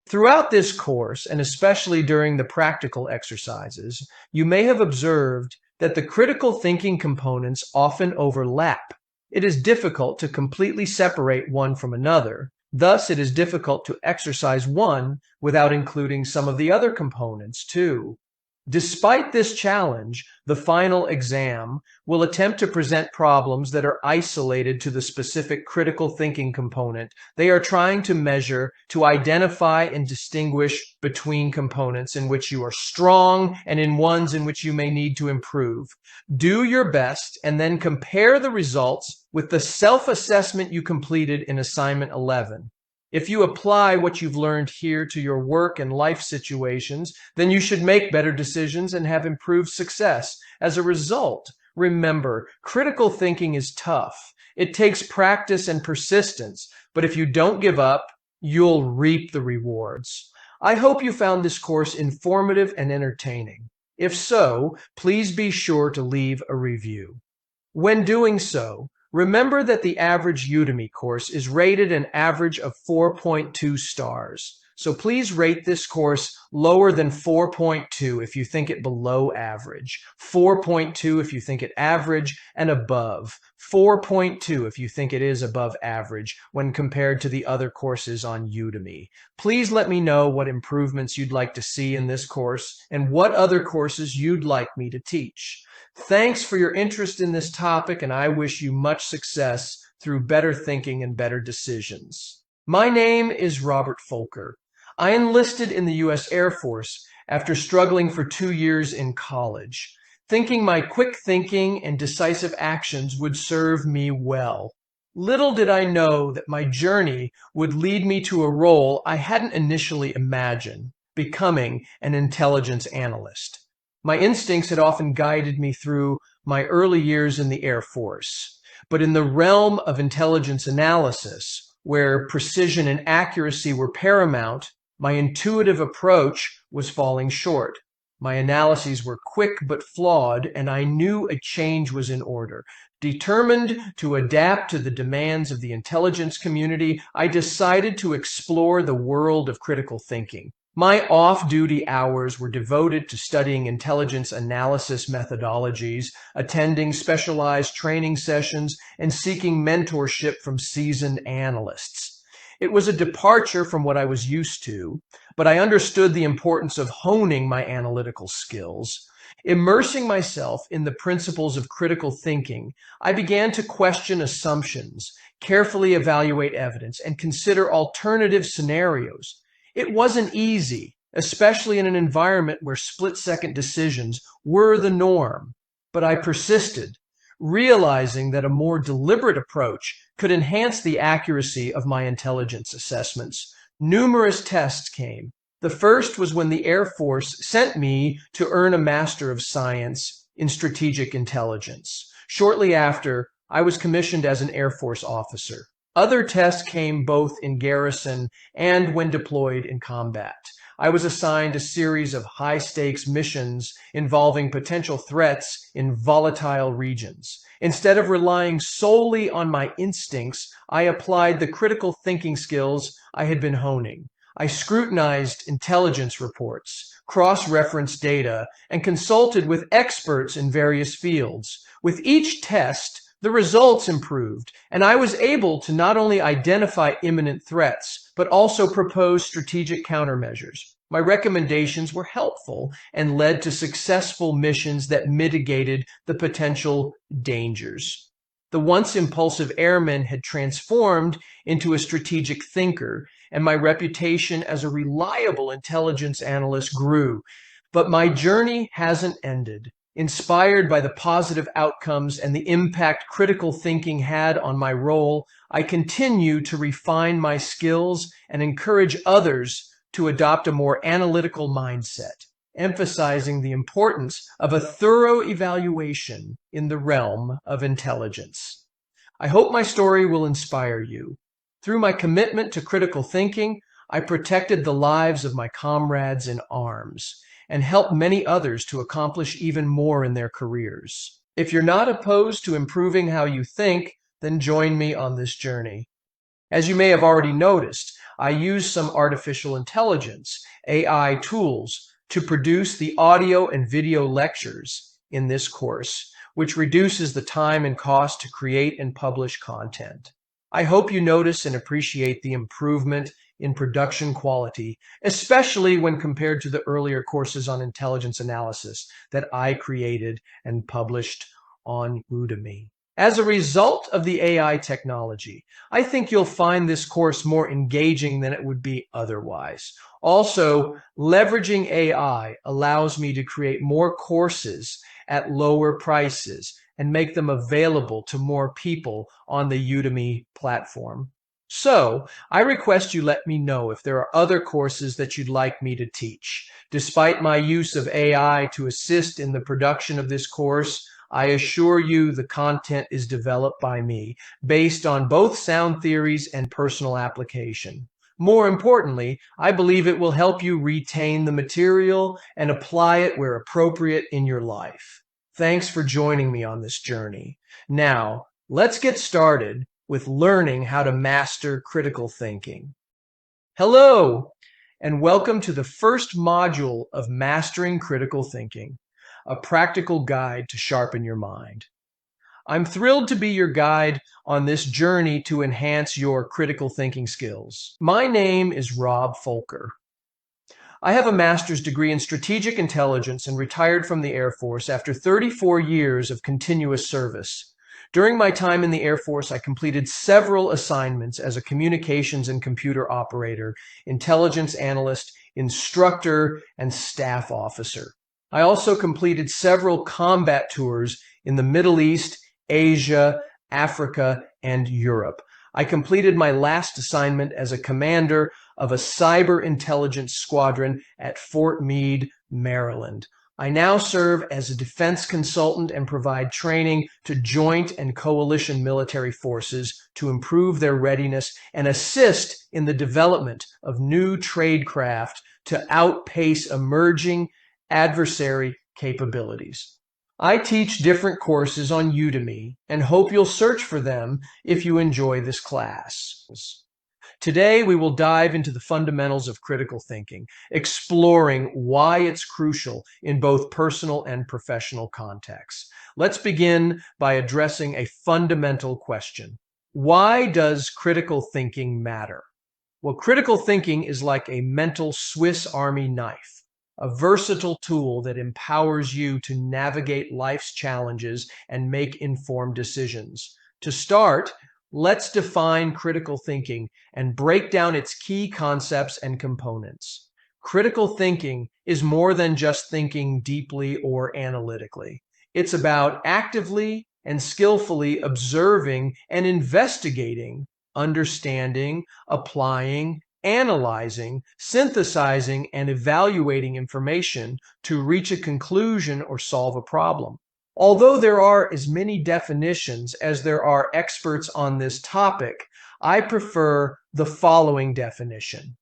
Throughout this course, and especially during the practical exercises, you may have observed that the critical thinking components often overlap. It is difficult to completely separate one from another. Thus, it is difficult to exercise one without including some of the other components too. Despite this challenge, the final exam will attempt to present problems that are isolated to the specific critical thinking component they are trying to measure, to identify and distinguish between components in which you are strong and in ones in which you may need to improve. Do your best and then compare the results with the self-assessment you completed in Assignment 11. If you apply what you've learned here to your work and life situations, then you should make better decisions and have improved success. As a result, remember, critical thinking is tough. It takes practice and persistence, but if you don't give up, you'll reap the rewards. I hope you found this course informative and entertaining. If so, please be sure to leave a review. When doing so, remember that the average Udemy course is rated an average of 4.2 stars. So please rate this course lower than 4.2 if you think it below average, 4.2 if you think it average, and above, 4.2 if you think it is above average when compared to the other courses on Udemy. Please let me know what improvements you'd like to see in this course and what other courses you'd like me to teach. Thanks for your interest in this topic, and I wish you much success through better thinking and better decisions. My name is Robert Folker. I enlisted in the U.S. Air Force after struggling for 2 years in college, thinking my quick thinking and decisive actions would serve me well. Little did I know that my journey would lead me to a role I hadn't initially imagined, becoming an intelligence analyst. My instincts had often guided me through my early years in the Air Force, but in the realm of intelligence analysis, where precision and accuracy were paramount, my intuitive approach was falling short. My analyses were quick but flawed, and I knew a change was in order. Determined to adapt to the demands of the intelligence community, I decided to explore the world of critical thinking. My off-duty hours were devoted to studying intelligence analysis methodologies, attending specialized training sessions, and seeking mentorship from seasoned analysts. It was a departure from what I was used to, but I understood the importance of honing my analytical skills. Immersing myself in the principles of critical thinking, I began to question assumptions, carefully evaluate evidence, and consider alternative scenarios. It wasn't easy, especially in an environment where split-second decisions were the norm, but I persisted, realizing that a more deliberate approach could enhance the accuracy of my intelligence assessments. Numerous tests came. The first was when the Air Force sent me to earn a Master of Science in Strategic Intelligence. Shortly after, I was commissioned as an Air Force officer. Other tests came both in garrison and when deployed in combat. I was assigned a series of high-stakes missions involving potential threats in volatile regions. Instead of relying solely on my instincts, I applied the critical thinking skills I had been honing. I scrutinized intelligence reports, cross-referenced data, and consulted with experts in various fields. With each test, the results improved, and I was able to not only identify imminent threats, but also propose strategic countermeasures. My recommendations were helpful and led to successful missions that mitigated the potential dangers. The once impulsive airman had transformed into a strategic thinker, and my reputation as a reliable intelligence analyst grew. But my journey hasn't ended. Inspired by the positive outcomes and the impact critical thinking had on my role, I continue to refine my skills and encourage others to adopt a more analytical mindset, emphasizing the importance of a thorough evaluation in the realm of intelligence. I hope my story will inspire you. Through my commitment to critical thinking, I protected the lives of my comrades in arms and helped many others to accomplish even more in their careers. If you're not opposed to improving how you think, then join me on this journey. As you may have already noticed, I use some artificial intelligence, AI tools, to produce the audio and video lectures in this course, which reduces the time and cost to create and publish content. I hope you notice and appreciate the improvement in production quality, especially when compared to the earlier courses on intelligence analysis that I created and published on Udemy. As a result of the AI technology, I think you'll find this course more engaging than it would be otherwise. Also, leveraging AI allows me to create more courses at lower prices and make them available to more people on the Udemy platform. So, I request you let me know if there are other courses that you'd like me to teach. Despite my use of AI to assist in the production of this course, I assure you the content is developed by me, based on both sound theories and personal application. More importantly, I believe it will help you retain the material and apply it where appropriate in your life. Thanks for joining me on this journey. Now, let's get started with learning how to master critical thinking. Hello, and welcome to the first module of Mastering Critical Thinking, a practical guide to sharpen your mind. I'm thrilled to be your guide on this journey to enhance your critical thinking skills. My name is Rob Folker. I have a master's degree in strategic intelligence and retired from the Air Force after 34 years of continuous service. During my time in the Air Force, I completed several assignments as a communications and computer operator, intelligence analyst, instructor, and staff officer. I also completed several combat tours in the Middle East, Asia, Africa, and Europe. I completed my last assignment as a commander of a cyber intelligence squadron at Fort Meade, Maryland. I now serve as a defense consultant and provide training to joint and coalition military forces to improve their readiness and assist in the development of new tradecraft to outpace emerging adversary capabilities. I teach different courses on Udemy and hope you'll search for them if you enjoy this class. Today, we will dive into the fundamentals of critical thinking, exploring why it's crucial in both personal and professional contexts. Let's begin by addressing a fundamental question. Why does critical thinking matter? Well, critical thinking is like a mental Swiss Army knife, a versatile tool that empowers you to navigate life's challenges and make informed decisions. To start, let's define critical thinking and break down its key concepts and components. Critical thinking is more than just thinking deeply or analytically. It's about actively and skillfully observing and investigating, understanding, applying, analyzing, synthesizing, and evaluating information to reach a conclusion or solve a problem. Although there are as many definitions as there are experts on this topic, I prefer the following definition.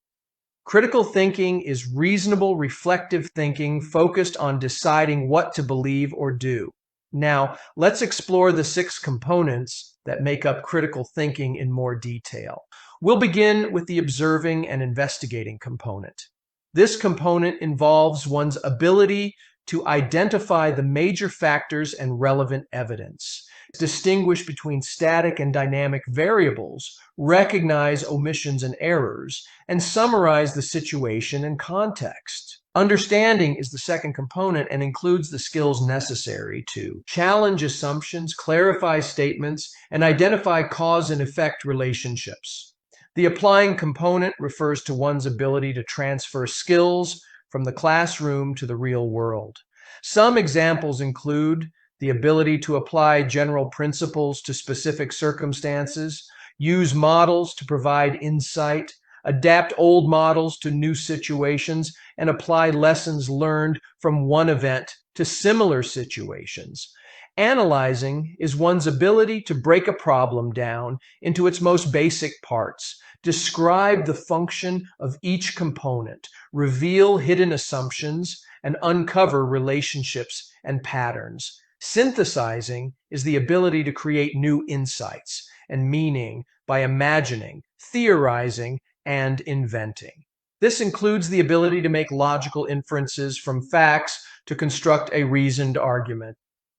Critical thinking is reasonable, reflective thinking focused on deciding what to believe or do. Now, let's explore the 6 components that make up critical thinking in more detail. We'll begin with the observing and investigating component. This component involves one's ability to identify the major factors and relevant evidence, distinguish between static and dynamic variables, recognize omissions and errors, and summarize the situation and context. Understanding is the second component and includes the skills necessary to challenge assumptions, clarify statements, and identify cause and effect relationships. The applying component refers to one's ability to transfer skills from the classroom to the real world. Some examples include the ability to apply general principles to specific circumstances, use models to provide insight, adapt old models to new situations, and apply lessons learned from one event to similar situations. Analyzing is one's ability to break a problem down into its most basic parts, describe the function of each component, reveal hidden assumptions, and uncover relationships and patterns. Synthesizing is the ability to create new insights and meaning by imagining, theorizing, and inventing. This includes the ability to make logical inferences from facts to construct a reasoned argument.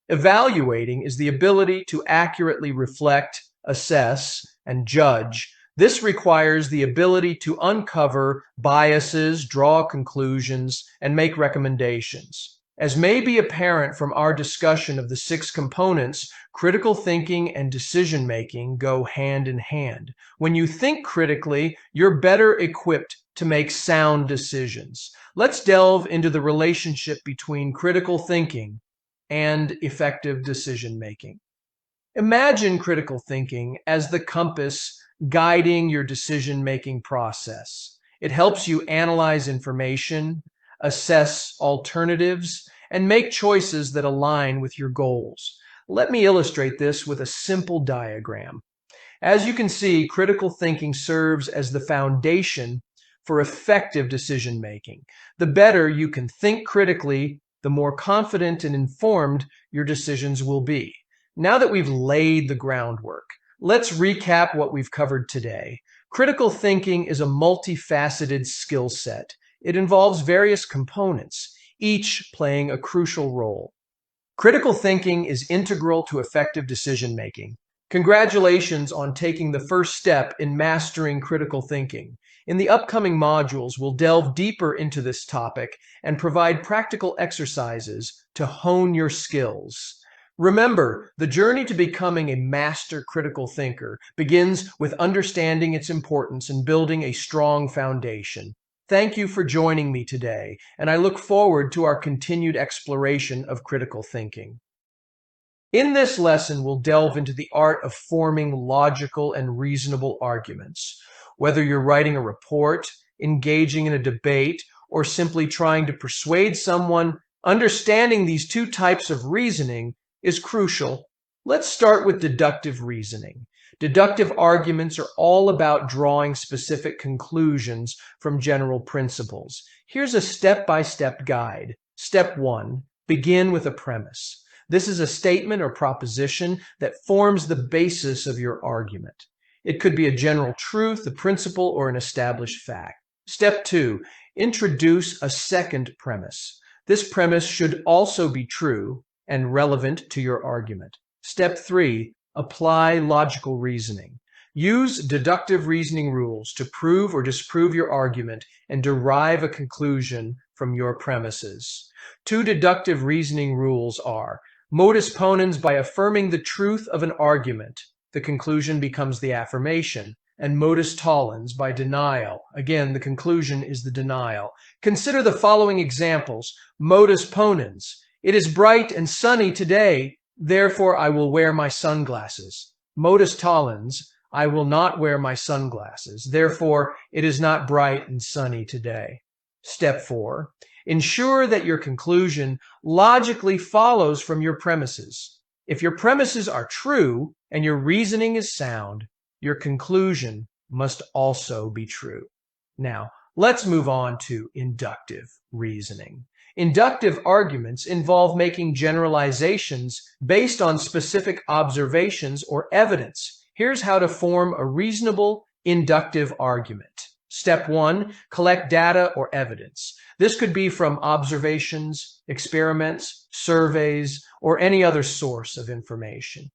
Evaluating is the ability to accurately reflect, assess, and judge. This requires the ability to uncover biases, draw conclusions, and make recommendations. As may be apparent from our discussion of the 6 components, critical thinking and decision-making go hand in hand. When you think critically, you're better equipped to make sound decisions. Let's delve into the relationship between critical thinking and effective decision-making. Imagine critical thinking as the compass guiding your decision-making process. It helps you analyze information, assess alternatives, and make choices that align with your goals. Let me illustrate this with a simple diagram. As you can see, critical thinking serves as the foundation for effective decision-making. The better you can think critically, the more confident and informed your decisions will be. Now that we've laid the groundwork, let's recap what we've covered today. Critical thinking is a multifaceted skill set. It involves various components, each playing a crucial role. Critical thinking is integral to effective decision-making. Congratulations on taking the first step in mastering critical thinking. In the upcoming modules, we'll delve deeper into this topic and provide practical exercises to hone your skills. Remember, the journey to becoming a master critical thinker begins with understanding its importance and building a strong foundation. Thank you for joining me today, and I look forward to our continued exploration of critical thinking. In this lesson, we'll delve into the art of forming logical and reasonable arguments. Whether you're writing a report, engaging in a debate, or simply trying to persuade someone, understanding these 2 types of reasoning is crucial. Let's start with deductive reasoning. Deductive arguments are all about drawing specific conclusions from general principles. Here's a step-by-step guide. Step 1. Begin with a premise. This is a statement or proposition that forms the basis of your argument. It could be a general truth, a principle, or an established fact. Step 2. Introduce a second premise. This premise should also be true and relevant to your argument. Step 3. Apply logical reasoning. Use deductive reasoning rules to prove or disprove your argument and derive a conclusion from your premises. 2 deductive reasoning rules are: modus ponens, by affirming the truth of an argument, the conclusion becomes the affirmation, and modus tollens, by denial. Again, the conclusion is the denial. Consider the following examples. Modus ponens: it is bright and sunny today, therefore I will wear my sunglasses. Modus tollens: I will not wear my sunglasses, therefore it is not bright and sunny today. Step 4. Ensure that your conclusion logically follows from your premises. If your premises are true and your reasoning is sound, your conclusion must also be true. Now, let's move on to inductive reasoning. Inductive arguments involve making generalizations based on specific observations or evidence. Here's how to form a reasonable inductive argument. Step 1, collect data or evidence. This could be from observations, experiments, surveys, or any other source of information.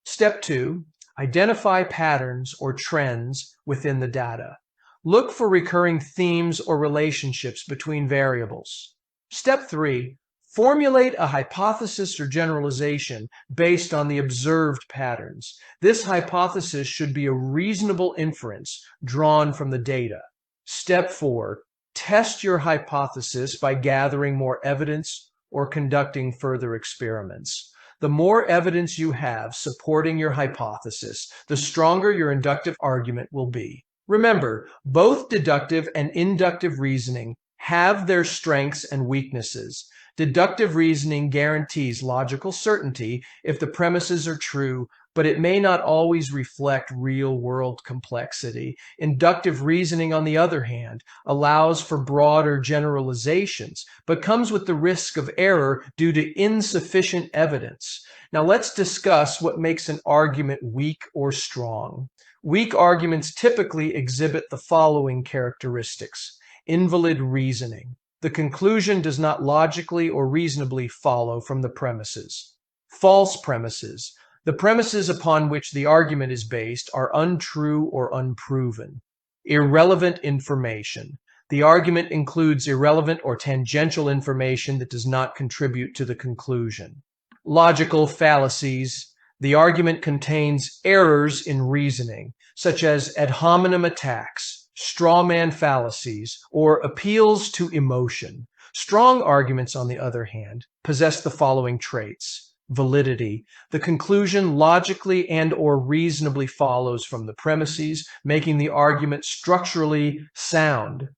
Step 2, identify patterns or trends within the data. Look for recurring themes or relationships between variables. Step 3, formulate a hypothesis or generalization based on the observed patterns. This hypothesis should be a reasonable inference drawn from the data. Step 4, test your hypothesis by gathering more evidence or conducting further experiments. The more evidence you have supporting your hypothesis, the stronger your inductive argument will be. Remember, both deductive and inductive reasoning have their strengths and weaknesses. Deductive reasoning guarantees logical certainty if the premises are true, but it may not always reflect real-world complexity. Inductive reasoning, on the other hand, allows for broader generalizations, but comes with the risk of error due to insufficient evidence. Now let's discuss what makes an argument weak or strong. Weak arguments typically exhibit the following characteristics. Invalid reasoning. The conclusion does not logically or reasonably follow from the premises. False premises. The premises upon which the argument is based are untrue or unproven. Irrelevant information. The argument includes irrelevant or tangential information that does not contribute to the conclusion. Logical fallacies. The argument contains errors in reasoning, such as ad hominem attacks, straw man fallacies, or appeals to emotion. Strong arguments, on the other hand, possess the following traits. Validity. The conclusion logically and/or reasonably follows from the premises, making the argument structurally sound.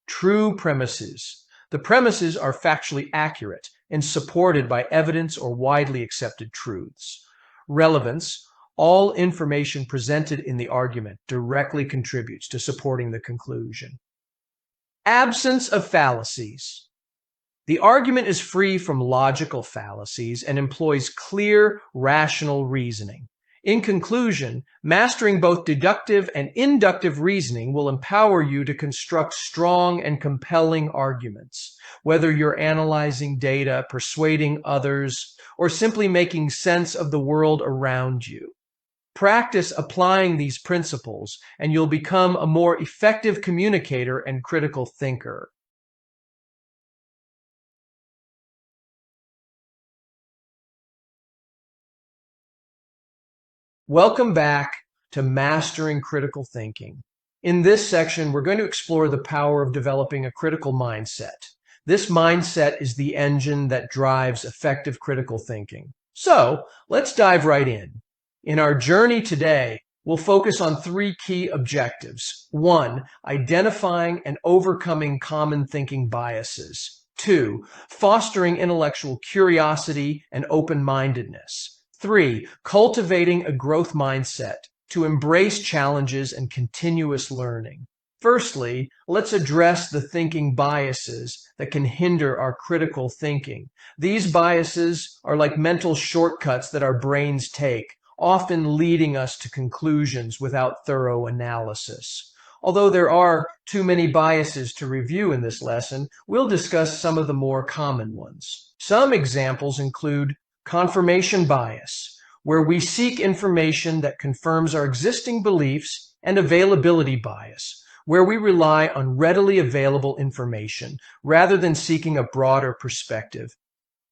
True premises. The premises are factually accurate and supported by evidence or widely accepted truths. Relevance. All information presented in the argument directly contributes to supporting the conclusion. Absence of fallacies. The argument is free from logical fallacies and employs clear, rational reasoning. In conclusion, mastering both deductive and inductive reasoning will empower you to construct strong and compelling arguments, whether you're analyzing data, persuading others, or simply making sense of the world around you. Practice applying these principles, and you'll become a more effective communicator and critical thinker. Welcome back to Mastering Critical Thinking. In this section, we're going to explore the power of developing a critical mindset. This mindset is the engine that drives effective critical thinking. So, let's dive right in. In our journey today, we'll focus on three key objectives. 1, identifying and overcoming common thinking biases. 2, fostering intellectual curiosity and open-mindedness. 3, cultivating a growth mindset to embrace challenges and continuous learning. Firstly, let's address the thinking biases that can hinder our critical thinking. These biases are like mental shortcuts that our brains take, often leading us to conclusions without thorough analysis. Although there are too many biases to review in this lesson, we'll discuss some of the more common ones. Some examples include confirmation bias, where we seek information that confirms our existing beliefs, and availability bias, where we rely on readily available information rather than seeking a broader perspective.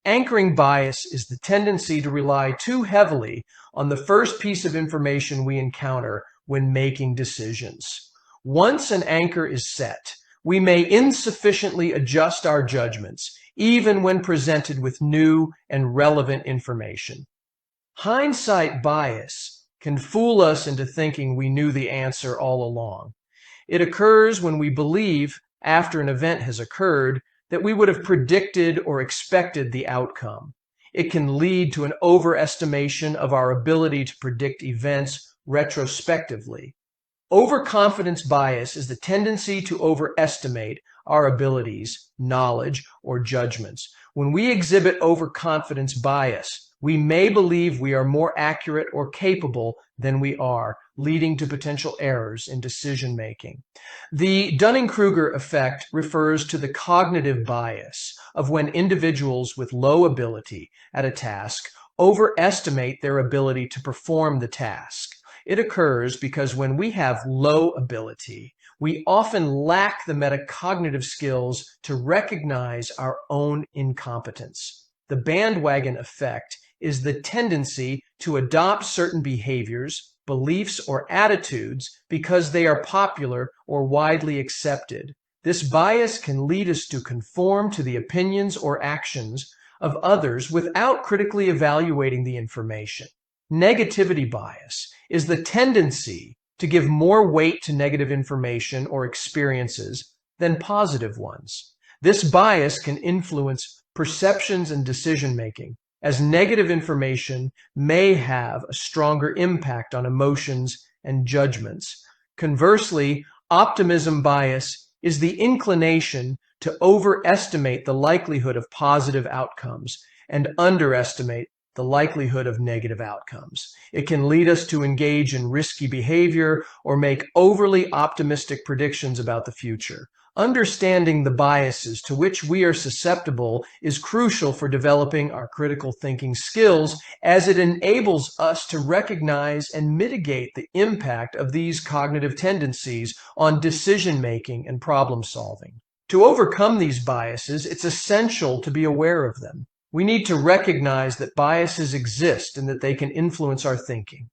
Anchoring bias is the tendency to rely too heavily on the first piece of information we encounter when making decisions. Once an anchor is set, we may insufficiently adjust our judgments, even when presented with new and relevant information. Hindsight bias can fool us into thinking we knew the answer all along. It occurs when we believe, after an event has occurred, that we would have predicted or expected the outcome. It can lead to an overestimation of our ability to predict events retrospectively. Overconfidence bias is the tendency to overestimate our abilities, knowledge, or judgments. When we exhibit overconfidence bias, we may believe we are more accurate or capable than we are, leading to potential errors in decision-making. The Dunning-Kruger effect refers to the cognitive bias of when individuals with low ability at a task overestimate their ability to perform the task. It occurs because when we have low ability, we often lack the metacognitive skills to recognize our own incompetence. The bandwagon effect is the tendency to adopt certain behaviors, beliefs, or attitudes because they are popular or widely accepted. This bias can lead us to conform to the opinions or actions of others without critically evaluating the information. Negativity bias is the tendency to give more weight to negative information or experiences than positive ones. This bias can influence perceptions and decision-making, as negative information may have a stronger impact on emotions and judgments. Conversely, optimism bias is the inclination to overestimate the likelihood of positive outcomes and underestimate the likelihood of negative outcomes. It can lead us to engage in risky behavior or make overly optimistic predictions about the future. Understanding the biases to which we are susceptible is crucial for developing our critical thinking skills, as it enables us to recognize and mitigate the impact of these cognitive tendencies on decision-making and problem-solving. To overcome these biases, it's essential to be aware of them. We need to recognize that biases exist and that they can influence our thinking.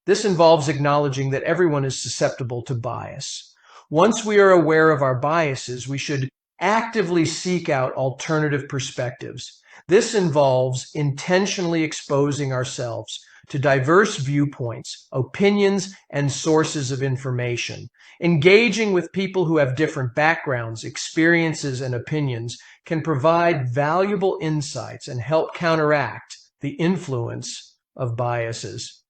This involves acknowledging that everyone is susceptible to bias. Once we are aware of our biases, we should actively seek out alternative perspectives. This involves intentionally exposing ourselves to diverse viewpoints, opinions, and sources of information. Engaging with people who have different backgrounds, experiences, and opinions can provide valuable insights and help counteract the influence of biases.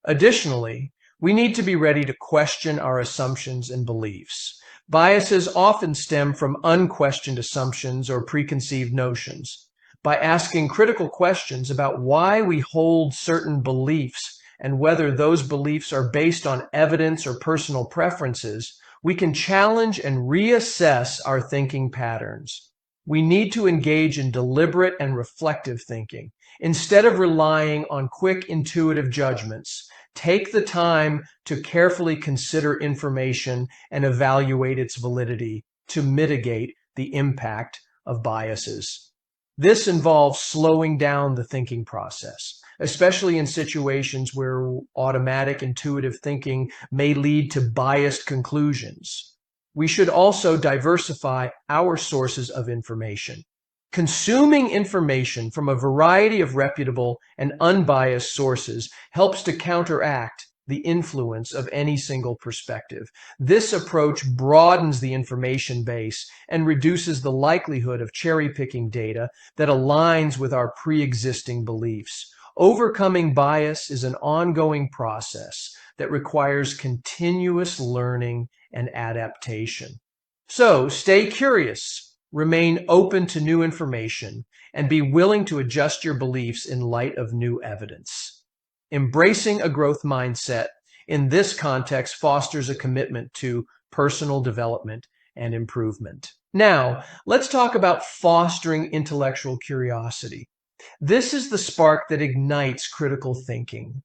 Additionally, we need to be ready to question our assumptions and beliefs. Biases often stem from unquestioned assumptions or preconceived notions. By asking critical questions about why we hold certain beliefs and whether those beliefs are based on evidence or personal preferences, we can challenge and reassess our thinking patterns. We need to engage in deliberate and reflective thinking. Instead of relying on quick, intuitive judgments, take the time to carefully consider information and evaluate its validity to mitigate the impact of biases. This involves slowing down the thinking process, especially in situations where automatic, intuitive thinking may lead to biased conclusions. We should also diversify our sources of information. Consuming information from a variety of reputable and unbiased sources helps to counteract the influence of any single perspective. This approach broadens the information base and reduces the likelihood of cherry-picking data that aligns with our pre-existing beliefs. Overcoming bias is an ongoing process that requires continuous learning and adaptation. So, stay curious. Remain open to new information and be willing to adjust your beliefs in light of new evidence. Embracing a growth mindset in this context fosters a commitment to personal development and improvement. Now, let's talk about fostering intellectual curiosity. This is the spark that ignites critical thinking.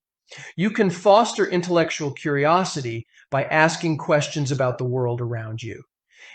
You can foster intellectual curiosity by asking questions about the world around you.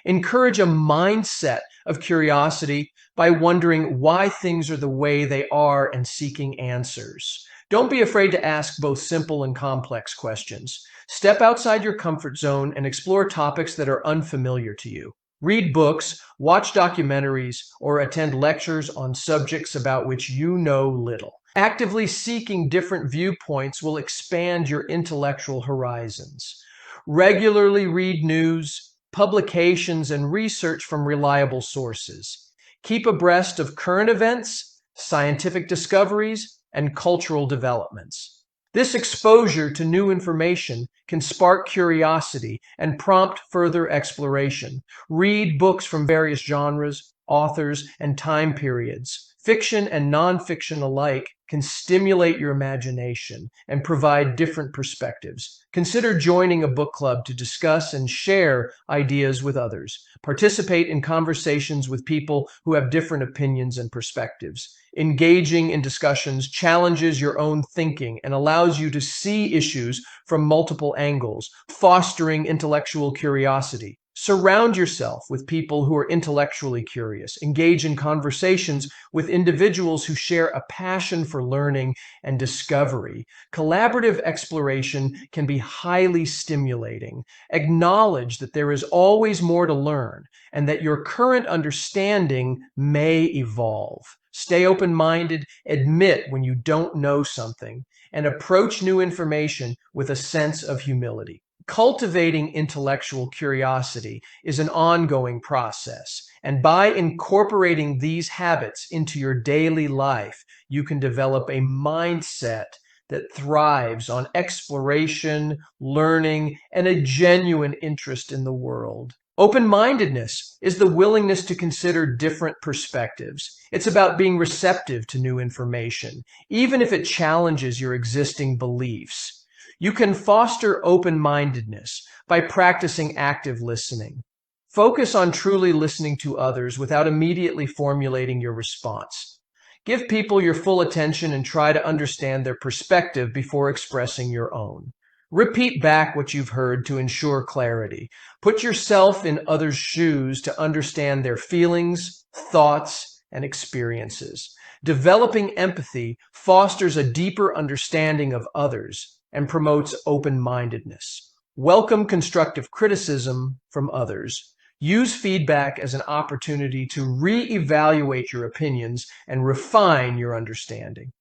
Encourage a mindset of curiosity by wondering why things are the way they are and seeking answers. Don't be afraid to ask both simple and complex questions. Step outside your comfort zone and explore topics that are unfamiliar to you. Read books, watch documentaries, or attend lectures on subjects about which you know little. Actively seeking different viewpoints will expand your intellectual horizons. Regularly read news, publications, and research from reliable sources. Keep abreast of current events, scientific discoveries, and cultural developments. This exposure to new information can spark curiosity and prompt further exploration. Read books from various genres, authors, and time periods. Fiction and nonfiction alike can stimulate your imagination and provide different perspectives. Consider joining a book club to discuss and share ideas with others. Participate in conversations with people who have different opinions and perspectives. Engaging in discussions challenges your own thinking and allows you to see issues from multiple angles, fostering intellectual curiosity. Surround yourself with people who are intellectually curious. Engage in conversations with individuals who share a passion for learning and discovery. Collaborative exploration can be highly stimulating. Acknowledge that there is always more to learn and that your current understanding may evolve. Stay open-minded, admit when you don't know something, and approach new information with a sense of humility. Cultivating intellectual curiosity is an ongoing process, and by incorporating these habits into your daily life, you can develop a mindset that thrives on exploration, learning, and a genuine interest in the world. Open-mindedness is the willingness to consider different perspectives. It's about being receptive to new information, even if it challenges your existing beliefs. You can foster open-mindedness by practicing active listening. Focus on truly listening to others without immediately formulating your response. Give people your full attention and try to understand their perspective before expressing your own. Repeat back what you've heard to ensure clarity. Put yourself in others' shoes to understand their feelings, thoughts, and experiences. Developing empathy fosters a deeper understanding of others and promotes open-mindedness. Welcome constructive criticism from others. Use feedback as an opportunity to re-evaluate your opinions and refine your understanding.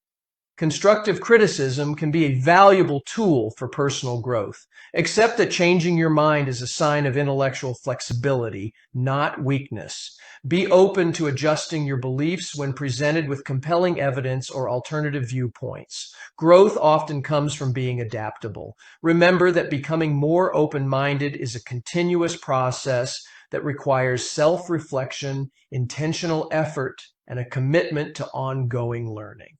Constructive criticism can be a valuable tool for personal growth. Accept that changing your mind is a sign of intellectual flexibility, not weakness. Be open to adjusting your beliefs when presented with compelling evidence or alternative viewpoints. Growth often comes from being adaptable. Remember that becoming more open-minded is a continuous process that requires self-reflection, intentional effort, and a commitment to ongoing learning.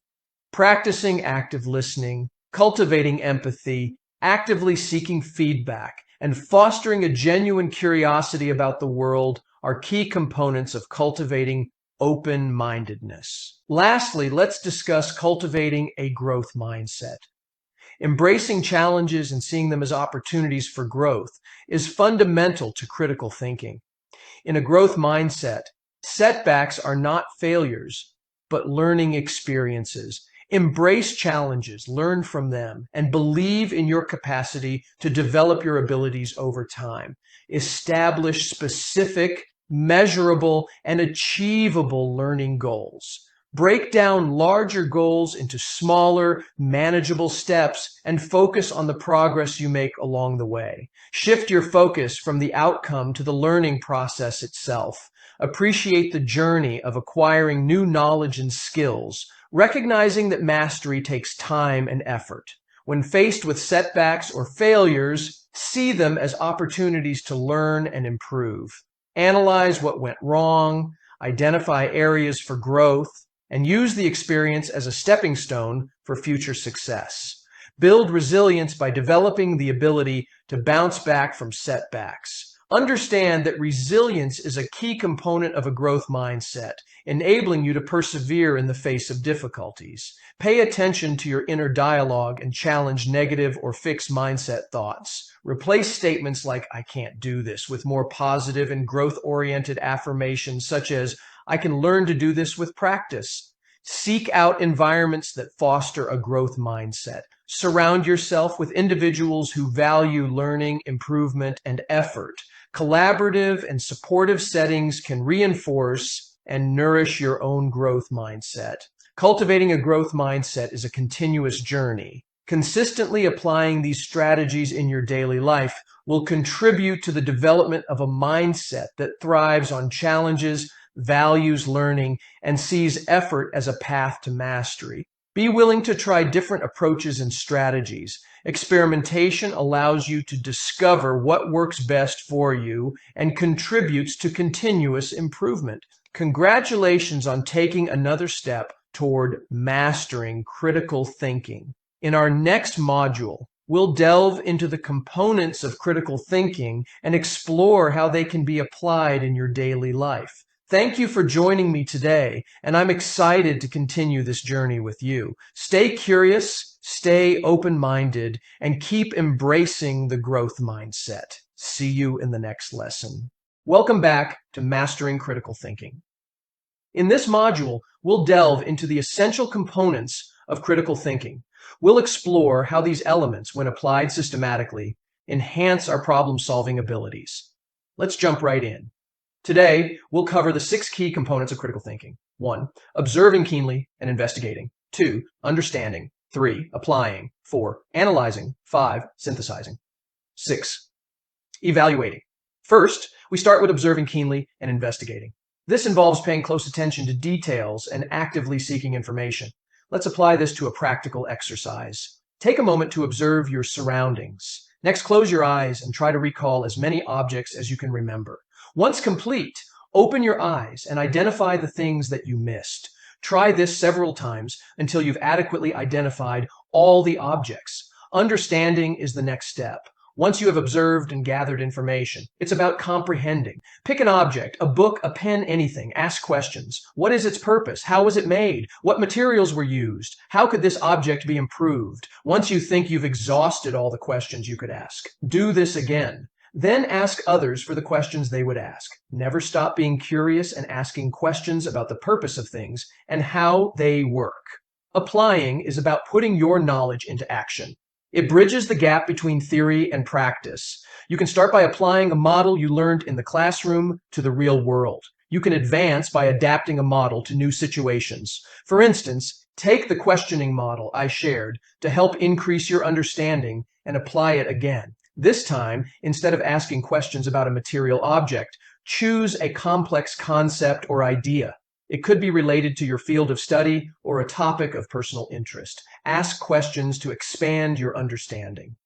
Practicing active listening, cultivating empathy, actively seeking feedback, and fostering a genuine curiosity about the world are key components of cultivating open-mindedness. Lastly, let's discuss cultivating a growth mindset. Embracing challenges and seeing them as opportunities for growth is fundamental to critical thinking. In a growth mindset, setbacks are not failures, but learning experiences. Embrace challenges, learn from them, and believe in your capacity to develop your abilities over time. Establish specific, measurable, and achievable learning goals. Break down larger goals into smaller, manageable steps and focus on the progress you make along the way. Shift your focus from the outcome to the learning process itself. Appreciate the journey of acquiring new knowledge and skills, recognizing that mastery takes time and effort. When faced with setbacks or failures, see them as opportunities to learn and improve. Analyze what went wrong, identify areas for growth, and use the experience as a stepping stone for future success. Build resilience by developing the ability to bounce back from setbacks. Understand that resilience is a key component of a growth mindset, enabling you to persevere in the face of difficulties. Pay attention to your inner dialogue and challenge negative or fixed mindset thoughts. Replace statements like, "I can't do this," with more positive and growth-oriented affirmations such as, "I can learn to do this with practice." Seek out environments that foster a growth mindset. Surround yourself with individuals who value learning, improvement, and effort. Collaborative and supportive settings can reinforce and nourish your own growth mindset. Cultivating a growth mindset is a continuous journey. Consistently applying these strategies in your daily life will contribute to the development of a mindset that thrives on challenges, values learning, and sees effort as a path to mastery. Be willing to try different approaches and strategies. Experimentation allows you to discover what works best for you and contributes to continuous improvement. Congratulations on taking another step toward mastering critical thinking. In our next module, we'll delve into the components of critical thinking and explore how they can be applied in your daily life. Thank you for joining me today, and I'm excited to continue this journey with you. Stay curious, stay open-minded, and keep embracing the growth mindset. See you in the next lesson. Welcome back to Mastering Critical Thinking. In this module, we'll delve into the essential components of critical thinking. We'll explore how these elements, when applied systematically, enhance our problem-solving abilities. Let's jump right in. Today, we'll cover the 6 key components of critical thinking. 1. Observing keenly and investigating. 2. Understanding. 3. Applying. 4. Analyzing. 5. Synthesizing. 6. Evaluating. First, we start with observing keenly and investigating. This involves paying close attention to details and actively seeking information. Let's apply this to a practical exercise. Take a moment to observe your surroundings. Next, close your eyes and try to recall as many objects as you can remember. Once complete, open your eyes and identify the things that you missed. Try this several times until you've adequately identified all the objects. Understanding is the next step. Once you have observed and gathered information, it's about comprehending. Pick an object, a book, a pen, anything. Ask questions. What is its purpose? How was it made? What materials were used? How could this object be improved? Once you think you've exhausted all the questions you could ask, do this again. Then ask others for the questions they would ask. Never stop being curious and asking questions about the purpose of things and how they work. Applying is about putting your knowledge into action. It bridges the gap between theory and practice. You can start by applying a model you learned in the classroom to the real world. You can advance by adapting a model to new situations. For instance, take the questioning model I shared to help increase your understanding and apply it again. This time, instead of asking questions about a material object, choose a complex concept or idea. It could be related to your field of study or a topic of personal interest. Ask questions to expand your understanding.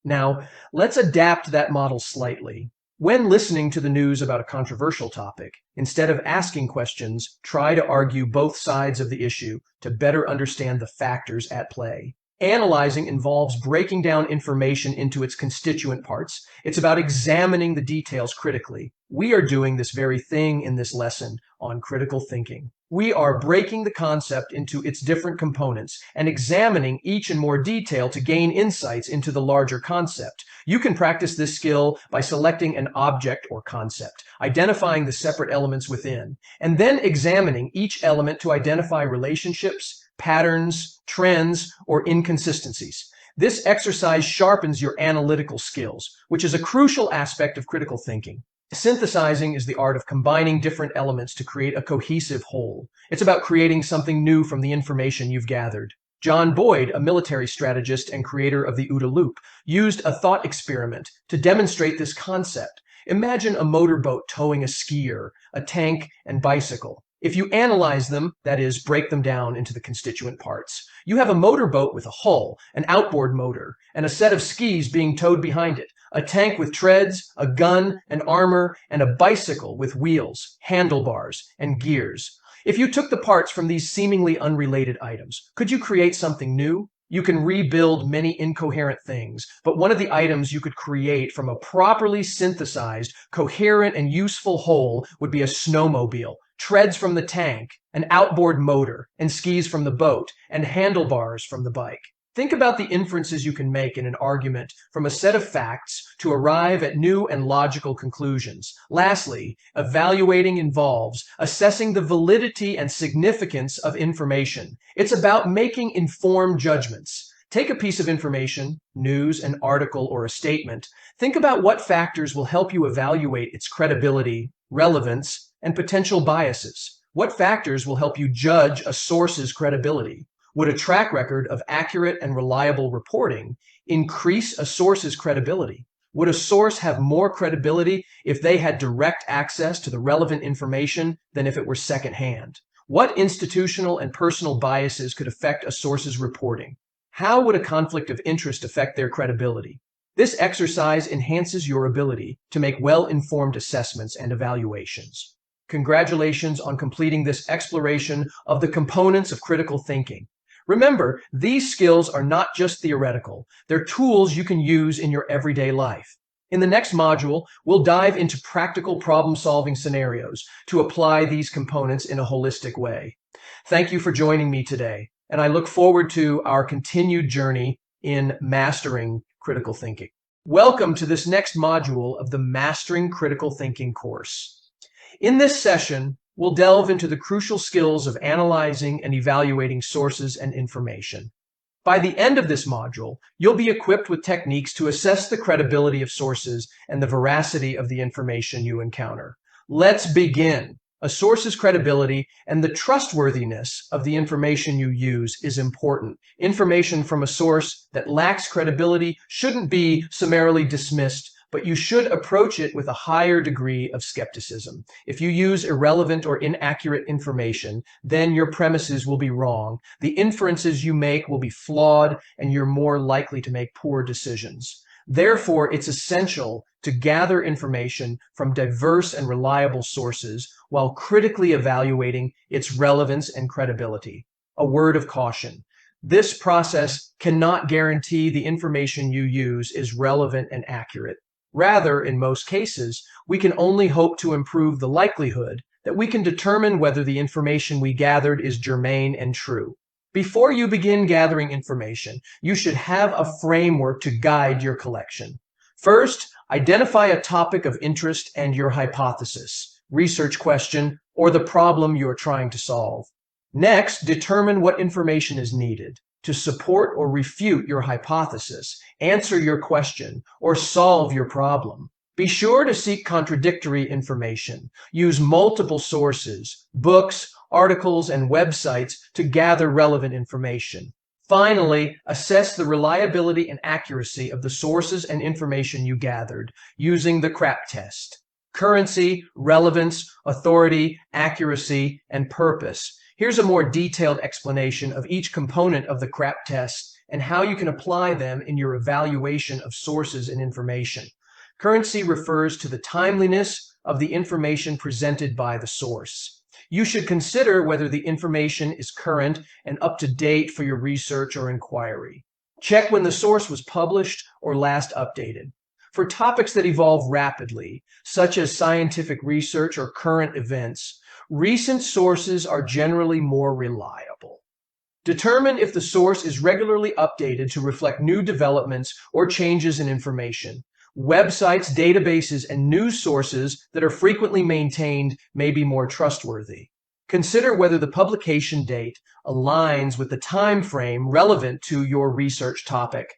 Now, let's adapt that model slightly. When listening to the news about a controversial topic, instead of asking questions, try to argue both sides of the issue to better understand the factors at play. Analyzing involves breaking down information into its constituent parts. It's about examining the details critically. We are doing this very thing in this lesson on critical thinking. We are breaking the concept into its different components and examining each in more detail to gain insights into the larger concept. You can practice this skill by selecting an object or concept, identifying the separate elements within, and then examining each element to identify relationships, patterns, trends, or inconsistencies. This exercise sharpens your analytical skills, which is a crucial aspect of critical thinking. Synthesizing is the art of combining different elements to create a cohesive whole. It's about creating something new from the information you've gathered. John Boyd, a military strategist and creator of the OODA loop, used a thought experiment to demonstrate this concept. Imagine a motorboat towing a skier, a tank, and bicycle. If you analyze them, that is, break them down into the constituent parts, you have a motorboat with a hull, an outboard motor, and a set of skis being towed behind it, a tank with treads, a gun, an armor, and a bicycle with wheels, handlebars, and gears. If you took the parts from these seemingly unrelated items, could you create something new? You can rebuild many incoherent things, but one of the items you could create from a properly synthesized, coherent, and useful whole would be a snowmobile. Treads from the tank, an outboard motor, and skis from the boat, and handlebars from the bike. Think about the inferences you can make in an argument from a set of facts to arrive at new and logical conclusions. Lastly, evaluating involves assessing the validity and significance of information. It's about making informed judgments. Take a piece of information, news, an article, or a statement. Think about what factors will help you evaluate its credibility, relevance, and potential biases. What factors will help you judge a source's credibility? Would a track record of accurate and reliable reporting increase a source's credibility? Would a source have more credibility if they had direct access to the relevant information than if it were secondhand? What institutional and personal biases could affect a source's reporting? How would a conflict of interest affect their credibility? This exercise enhances your ability to make well-informed assessments and evaluations. Congratulations on completing this exploration of the components of critical thinking. Remember, these skills are not just theoretical. They're tools you can use in your everyday life. In the next module, we'll dive into practical problem-solving scenarios to apply these components in a holistic way. Thank you for joining me today, and I look forward to our continued journey in mastering critical thinking. Welcome to this next module of the Mastering Critical Thinking course. In this session, we'll delve into the crucial skills of analyzing and evaluating sources and information. By the end of this module, you'll be equipped with techniques to assess the credibility of sources and the veracity of the information you encounter. Let's begin. A source's credibility and the trustworthiness of the information you use is important. Information from a source that lacks credibility shouldn't be summarily dismissed, but you should approach it with a higher degree of skepticism. If you use irrelevant or inaccurate information, then your premises will be wrong, the inferences you make will be flawed, and you're more likely to make poor decisions. Therefore, it's essential to gather information from diverse and reliable sources while critically evaluating its relevance and credibility. A word of caution. This process cannot guarantee the information you use is relevant and accurate. Rather, in most cases, we can only hope to improve the likelihood that we can determine whether the information we gathered is germane and true. Before you begin gathering information, you should have a framework to guide your collection. First, identify a topic of interest and your hypothesis, research question, or the problem you are trying to solve. Next, determine what information is needed to support or refute your hypothesis, answer your question, or solve your problem. Be sure to seek contradictory information. Use multiple sources, books, articles, and websites to gather relevant information. Finally, assess the reliability and accuracy of the sources and information you gathered using the CRAP test. Currency, relevance, authority, accuracy, and purpose. Here's a more detailed explanation of each component of the CRAP test and how you can apply them in your evaluation of sources and information. Currency refers to the timeliness of the information presented by the source. You should consider whether the information is current and up to date for your research or inquiry. Check when the source was published or last updated. For topics that evolve rapidly, such as scientific research or current events, recent sources are generally more reliable. Determine if the source is regularly updated to reflect new developments or changes in information. Websites, databases, and news sources that are frequently maintained may be more trustworthy. Consider whether the publication date aligns with the time frame relevant to your research topic.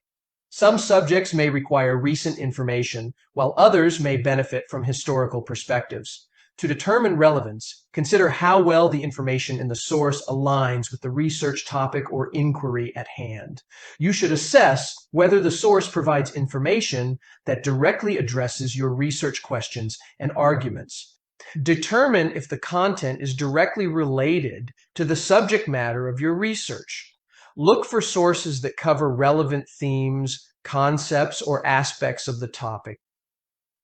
Some subjects may require recent information, while others may benefit from historical perspectives. To determine relevance, consider how well the information in the source aligns with the research topic or inquiry at hand. You should assess whether the source provides information that directly addresses your research questions and arguments. Determine if the content is directly related to the subject matter of your research. Look for sources that cover relevant themes, concepts, or aspects of the topic.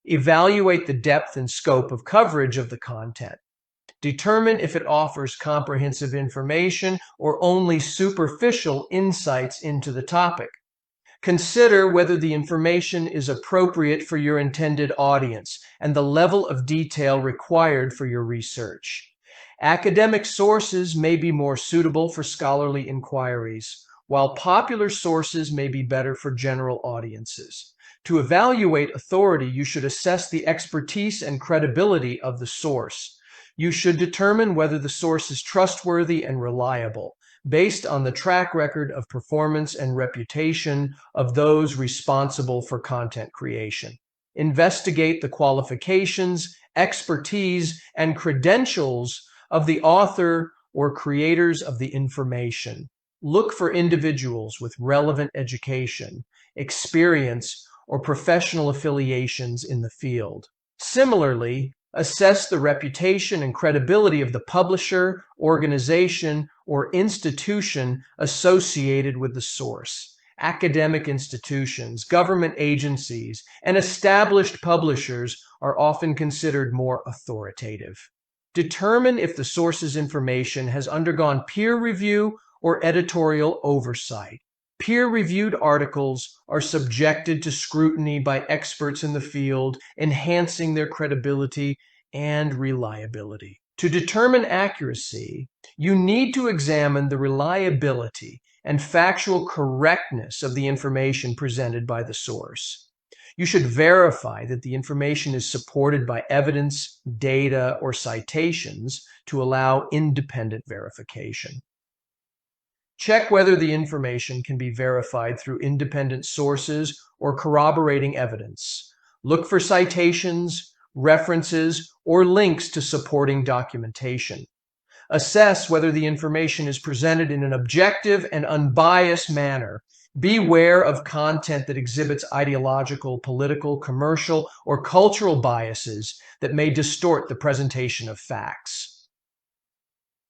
Evaluate the depth and scope of coverage of the content. Determine if it offers comprehensive information or only superficial insights into the topic. Consider whether the information is appropriate for your intended audience and the level of detail required for your research. Academic sources may be more suitable for scholarly inquiries, while popular sources may be better for general audiences. To evaluate authority, you should assess the expertise and credibility of the source. You should determine whether the source is trustworthy and reliable, based on the track record of performance and reputation of those responsible for content creation. Investigate the qualifications, expertise, and credentials of the author or creators of the information. Look for individuals with relevant education, experience, or professional affiliations in the field. Similarly, assess the reputation and credibility of the publisher, organization, or institution associated with the source. Academic institutions, government agencies, and established publishers are often considered more authoritative. Determine if the source's information has undergone peer review or editorial oversight. Peer-reviewed articles are subjected to scrutiny by experts in the field, enhancing their credibility and reliability. To determine accuracy, you need to examine the reliability and factual correctness of the information presented by the source. You should verify that the information is supported by evidence, data, or citations to allow independent verification. Check whether the information can be verified through independent sources or corroborating evidence. Look for citations, references, or links to supporting documentation. Assess whether the information is presented in an objective and unbiased manner. Beware of content that exhibits ideological, political, commercial, or cultural biases that may distort the presentation of facts.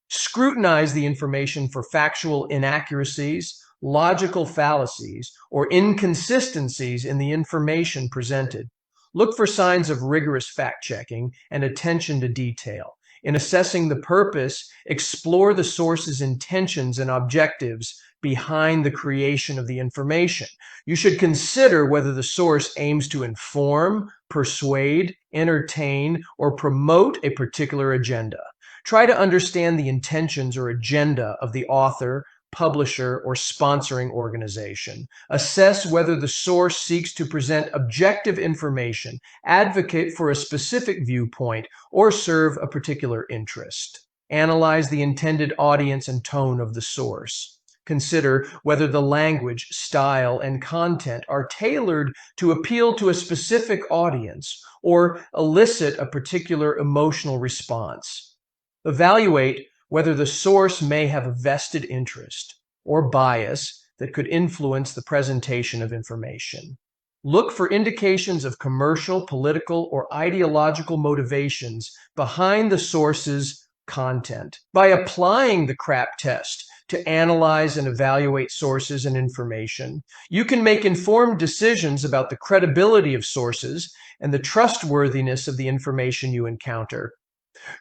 Scrutinize the information for factual inaccuracies, logical fallacies, or inconsistencies in the information presented. Look for signs of rigorous fact-checking and attention to detail. In assessing the purpose, explore the source's intentions and objectives behind the creation of the information. You should consider whether the source aims to inform, persuade, entertain, or promote a particular agenda. Try to understand the intentions or agenda of the author, publisher, or sponsoring organization. Assess whether the source seeks to present objective information, advocate for a specific viewpoint, or serve a particular interest. Analyze the intended audience and tone of the source. Consider whether the language, style, and content are tailored to appeal to a specific audience or elicit a particular emotional response. Evaluate whether the source may have a vested interest or bias that could influence the presentation of information. Look for indications of commercial, political, or ideological motivations behind the source's content. By applying the CRAP test to analyze and evaluate sources and information, you can make informed decisions about the credibility of sources and the trustworthiness of the information you encounter.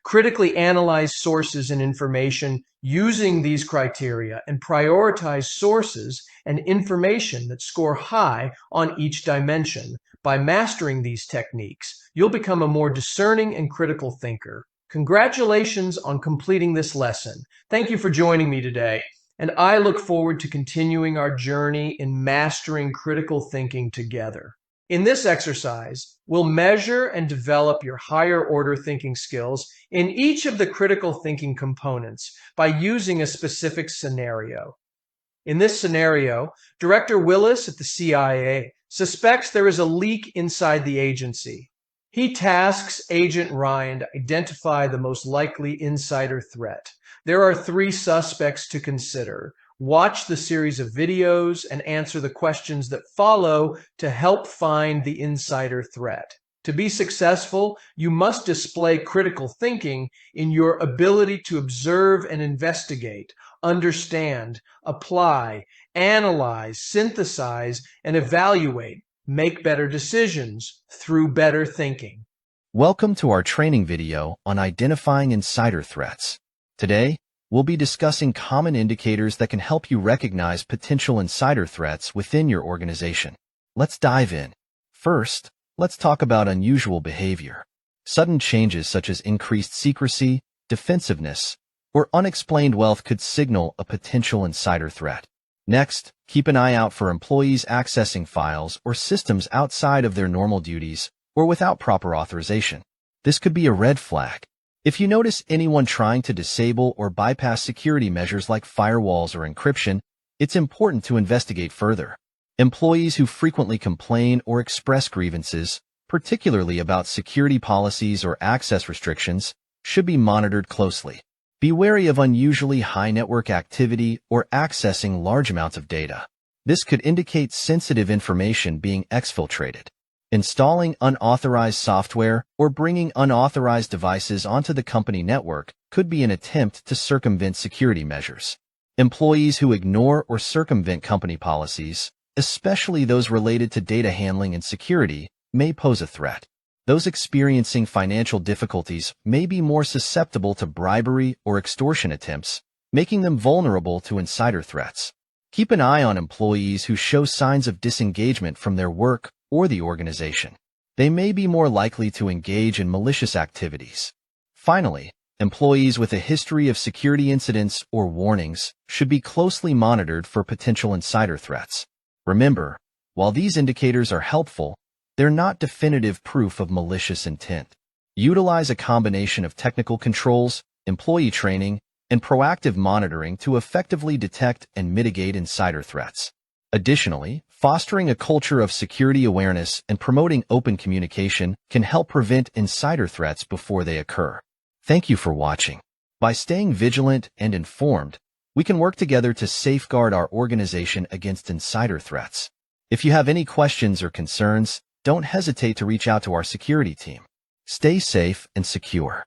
Critically analyze sources and information using these criteria and prioritize sources and information that score high on each dimension. By mastering these techniques, you'll become a more discerning and critical thinker. Congratulations on completing this lesson. Thank you for joining me today, and I look forward to continuing our journey in mastering critical thinking together. In this exercise, we'll measure and develop your higher order thinking skills in each of the critical thinking components by using a specific scenario. In this scenario, Director Willis at the CIA suspects there is a leak inside the agency. He tasks Agent Ryan to identify the most likely insider threat. There are 3 suspects to consider. Watch the series of videos and answer the questions that follow to help find the insider threat. To be successful, you must display critical thinking in your ability to observe and investigate, understand, apply, analyze, synthesize, and evaluate, make better decisions through better thinking. Welcome to our training video on identifying insider threats. Today, we'll be discussing common indicators that can help you recognize potential insider threats within your organization. Let's dive in. First, let's talk about unusual behavior. Sudden changes such as increased secrecy, defensiveness, or unexplained wealth could signal a potential insider threat. Next, keep an eye out for employees accessing files or systems outside of their normal duties or without proper authorization. This could be a red flag. If you notice anyone trying to disable or bypass security measures like firewalls or encryption, it's important to investigate further. Employees who frequently complain or express grievances, particularly about security policies or access restrictions, should be monitored closely. Be wary of unusually high network activity or accessing large amounts of data. This could indicate sensitive information being exfiltrated. Installing unauthorized software or bringing unauthorized devices onto the company network could be an attempt to circumvent security measures. Employees who ignore or circumvent company policies, especially those related to data handling and security, may pose a threat. Those experiencing financial difficulties may be more susceptible to bribery or extortion attempts, making them vulnerable to insider threats. Keep an eye on employees who show signs of disengagement from their work or the organization. They may be more likely to engage in malicious activities. Finally, employees with a history of security incidents or warnings should be closely monitored for potential insider threats. Remember, while these indicators are helpful, they're not definitive proof of malicious intent. Utilize a combination of technical controls, employee training, and proactive monitoring to effectively detect and mitigate insider threats. Additionally, fostering a culture of security awareness and promoting open communication can help prevent insider threats before they occur. Thank you for watching. By staying vigilant and informed, we can work together to safeguard our organization against insider threats. If you have any questions or concerns, don't hesitate to reach out to our security team. Stay safe and secure.